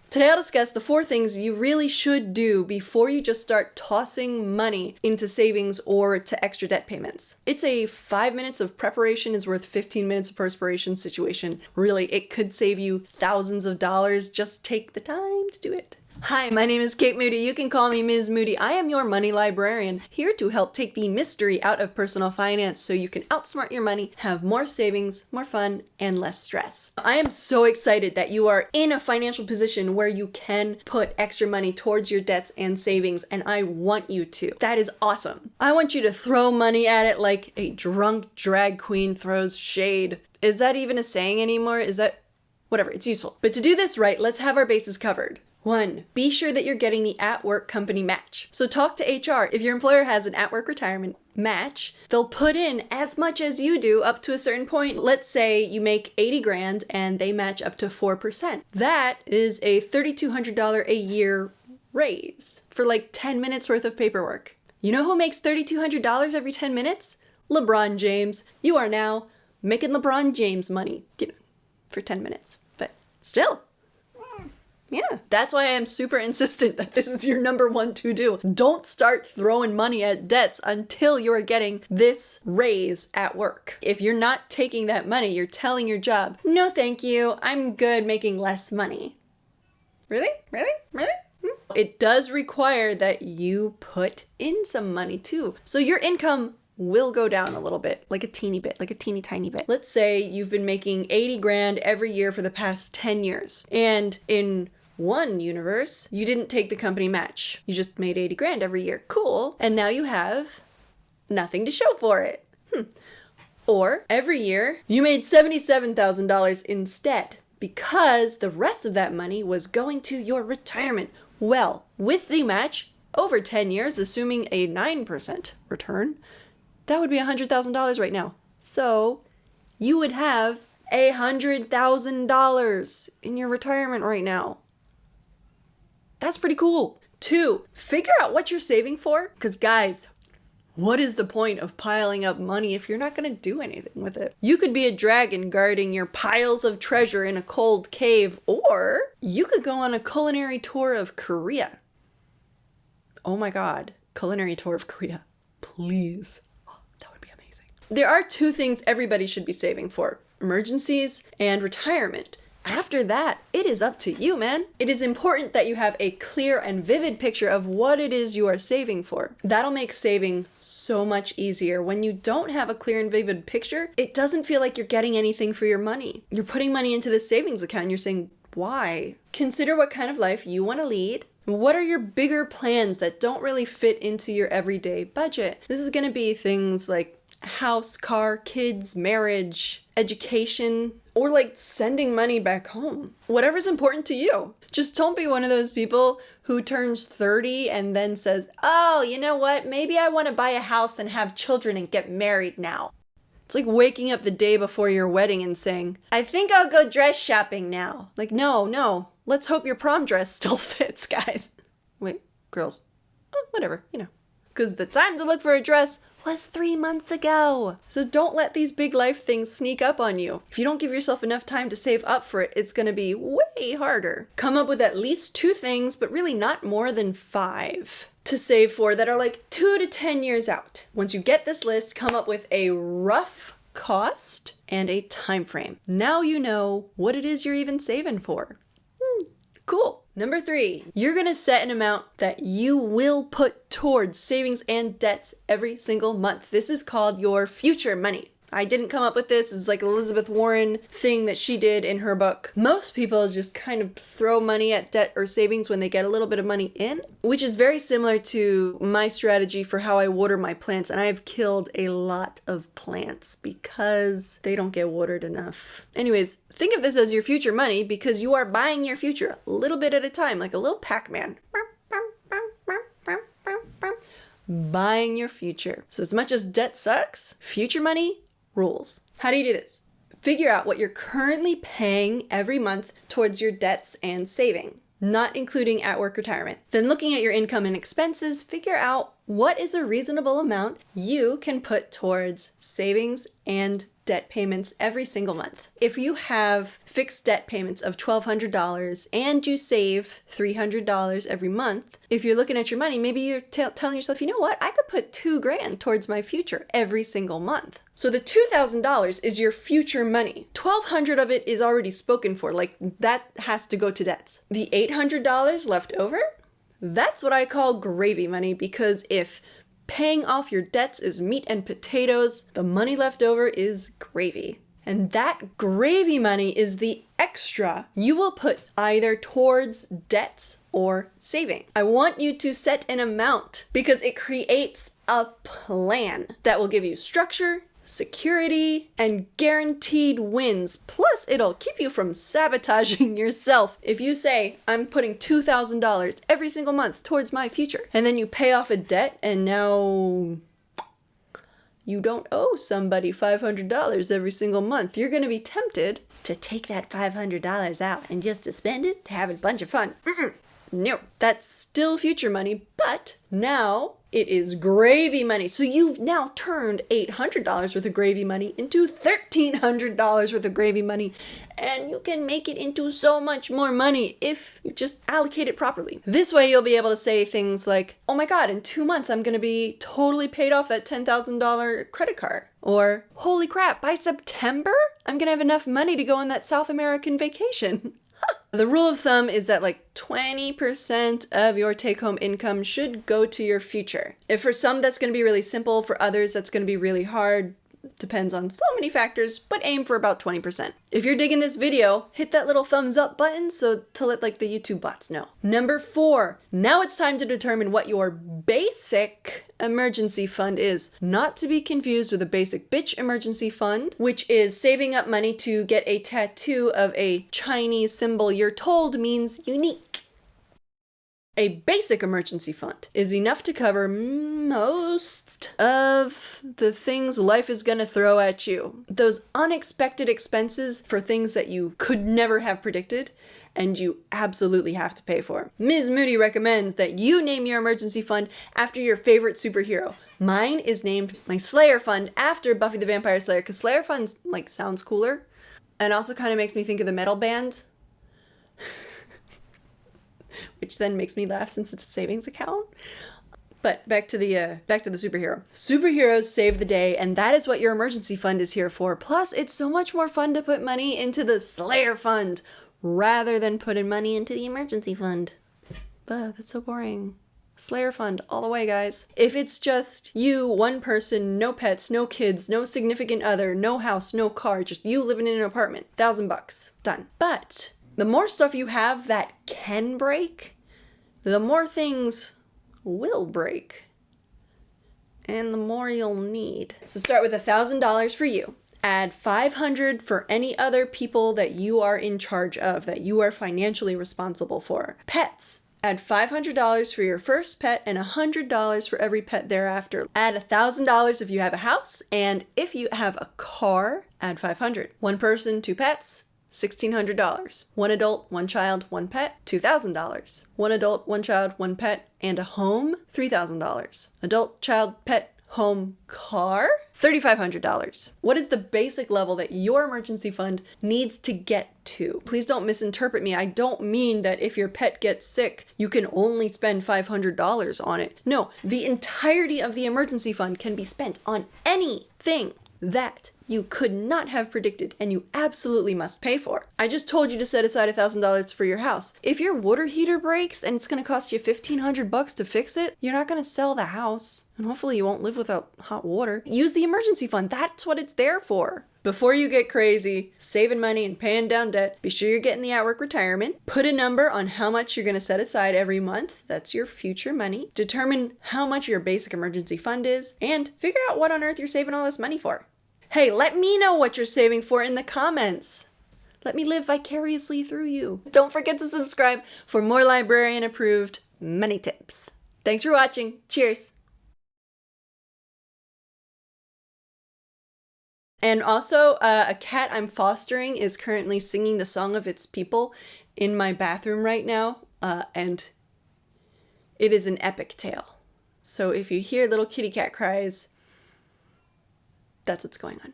Today I'll discuss the 4 things you really should do before you just start tossing money into savings or to extra debt payments. It's a 5 minutes of preparation is worth 15 minutes of perspiration situation. Really, it could save you thousands of dollars. Just take the time to do it. Hi, my name is Kate Moody. You can call me Ms. Moody. I am your money librarian, here to help take the mystery out of personal finance so you can outsmart your money, have more savings, more fun, and less stress. I am so excited that you are in a financial position where you can put extra money towards your debts and savings, and I want you to. That is awesome. I want you to throw money at it like a drunk drag queen throws shade. Is that even a saying anymore? Whatever, it's useful. But to do this right, let's have our bases covered. 1. Be sure that you're getting the at-work company match. So talk to HR. If your employer has an at-work retirement match, they'll put in as much as you do up to a certain point. Let's say you make 80 grand and they match up to 4%. That is a $3,200 a year raise for like 10 minutes worth of paperwork. You know who makes $3,200 every 10 minutes? LeBron James. You are now making LeBron James money, for 10 minutes. But still. Yeah, that's why I am super insistent that this is your number 1 to-do. Don't start throwing money at debts until you're getting this raise at work. If you're not taking that money, you're telling your job, no thank you, I'm good making less money. Really? It does require that you put in some money too. So your income will go down a little bit, like a teeny tiny bit. Let's say you've been making 80 grand every year for the past 10 years. And in one universe, you didn't take the company match. You just made 80 grand every year. Cool. And now you have nothing to show for it. Or every year, you made $77,000 instead because the rest of that money was going to your retirement. Well, with the match, over 10 years, assuming a 9% return, that would be $100,000 right now. So you would have $100,000 in your retirement right now. That's pretty cool. 2, figure out what you're saving for. Because guys, what is the point of piling up money if you're not going to do anything with it? You could be a dragon guarding your piles of treasure in a cold cave, or you could go on a culinary tour of Korea. Oh my God, culinary tour of Korea. Please. That would be amazing. There are 2 things everybody should be saving for: emergencies and retirement. After that, it is up to you, man. It is important that you have a clear and vivid picture of what it is you are saving for. That'll make saving so much easier. When you don't have a clear and vivid picture, it doesn't feel like you're getting anything for your money. You're putting money into this savings account and you're saying, why? Consider what kind of life you want to lead. What are your bigger plans that don't really fit into your everyday budget? This is going to be things like house, car, kids, marriage, education, or like sending money back home. Whatever's important to you. Just don't be one of those people who turns 30 and then says, oh, you know what? Maybe I want to buy a house and have children and get married now. It's like waking up the day before your wedding and saying, I think I'll go dress shopping now. Like, no. Let's hope your prom dress still fits, guys. Wait, girls. Oh, whatever, Because the time to look for a dress was 3 months ago. So don't let these big life things sneak up on you. If you don't give yourself enough time to save up for it, it's going to be way harder. Come up with at least 2 things, but really not more than 5 to save for that are like 2 to 10 years out. Once you get this list, come up with a rough cost and a time frame. Now you know what it is you're even saving for. Cool. Number 3, you're going to set an amount that you will put towards savings and debts every single month. This is called your future money. I didn't come up with this. It's like Elizabeth Warren thing that she did in her book. Most people just kind of throw money at debt or savings when they get a little bit of money in, which is very similar to my strategy for how I water my plants. And I've killed a lot of plants because they don't get watered enough. Anyways, think of this as your future money because you are buying your future a little bit at a time, like a little Pac-Man. Buying your future. So as much as debt sucks, future money rules. How do you do this? Figure out what you're currently paying every month towards your debts and saving, not including at-work retirement. Then looking at your income and expenses, figure out What is a reasonable amount you can put towards savings and debt payments every single month? If you have fixed debt payments of $1,200 and you save $300 every month, if you're looking at your money, maybe you're telling yourself, you know what, I could put $2,000 towards my future every single month. So the $2,000 is your future money. $1,200 of it is already spoken for, like that has to go to debts. The $800 left over, that's what I call gravy money, because if paying off your debts is meat and potatoes, the money left over is gravy. And that gravy money is the extra you will put either towards debts or saving. I want you to set an amount because it creates a plan that will give you structure, security, and guaranteed wins. Plus, it'll keep you from sabotaging yourself. If you say, I'm putting $2,000 every single month towards my future, and then you pay off a debt and now you don't owe somebody $500 every single month, you're going to be tempted to take that $500 out and just to spend it to have a bunch of fun. No, that's still future money, but now it is gravy money. So you've now turned $800 worth of gravy money into $1,300 worth of gravy money, and you can make it into so much more money if you just allocate it properly. This way you'll be able to say things like, oh my God, in 2 months I'm gonna be totally paid off that $10,000 credit card. Or, holy crap, by September, I'm gonna have enough money to go on that South American vacation. The rule of thumb is that like 20% of your take-home income should go to your future. If for some that's going to be really simple, for others that's going to be really hard. Depends on so many factors, but aim for about 20%. If you're digging this video, hit that little thumbs up button so to let like the YouTube bots know. Number 4, now it's time to determine what your basic emergency fund is. Not to be confused with a basic bitch emergency fund, which is saving up money to get a tattoo of a Chinese symbol you're told means unique. A basic emergency fund is enough to cover most of the things life is gonna throw at you. Those unexpected expenses for things that you could never have predicted and you absolutely have to pay for. Ms. Moody recommends that you name your emergency fund after your favorite superhero. Mine is named my Slayer fund after Buffy the Vampire Slayer, because Slayer fund like sounds cooler and also kind of makes me think of the metal band. Which then makes me laugh since it's a savings account. But back to the superhero. Superheroes save the day, and that is what your emergency fund is here for. Plus, it's so much more fun to put money into the Slayer fund rather than putting money into the emergency fund. But that's so boring. Slayer fund all the way, guys. If it's just you, one person, no pets, no kids, no significant other, no house, no car, just you living in an apartment, $1,000, done. But the more stuff you have that can break, the more things will break. And the more you'll need. So start with $1,000 for you. Add $500 for any other people that you are in charge of, that you are financially responsible for. Pets. Add $500 for your first pet and $100 for every pet thereafter. Add $1,000 if you have a house, and if you have a car, add $500. One person, 2 pets, $1,600. One adult, one child, one pet, $2,000. One adult, one child, one pet, and a home, $3,000. Adult, child, pet, home, car, $3,500. What is the basic level that your emergency fund needs to get to? Please don't misinterpret me. I don't mean that if your pet gets sick, you can only spend $500 on it. No, the entirety of the emergency fund can be spent on anything that you could not have predicted and you absolutely must pay for. I just told you to set aside $1,000 for your house. If your water heater breaks and it's gonna cost you $1,500 to fix it, you're not gonna sell the house. And hopefully you won't live without hot water. Use the emergency fund, that's what it's there for. Before you get crazy, saving money and paying down debt, be sure you're getting the at-work retirement. Put a number on how much you're gonna set aside every month. That's your future money. Determine how much your basic emergency fund is, and figure out what on earth you're saving all this money for. Hey, let me know what you're saving for in the comments. Let me live vicariously through you. Don't forget to subscribe for more librarian-approved money tips. Thanks for watching. Cheers. And also, a cat I'm fostering is currently singing the song of its people in my bathroom right now, and it is an epic tale. So if you hear little kitty cat cries, that's what's going on.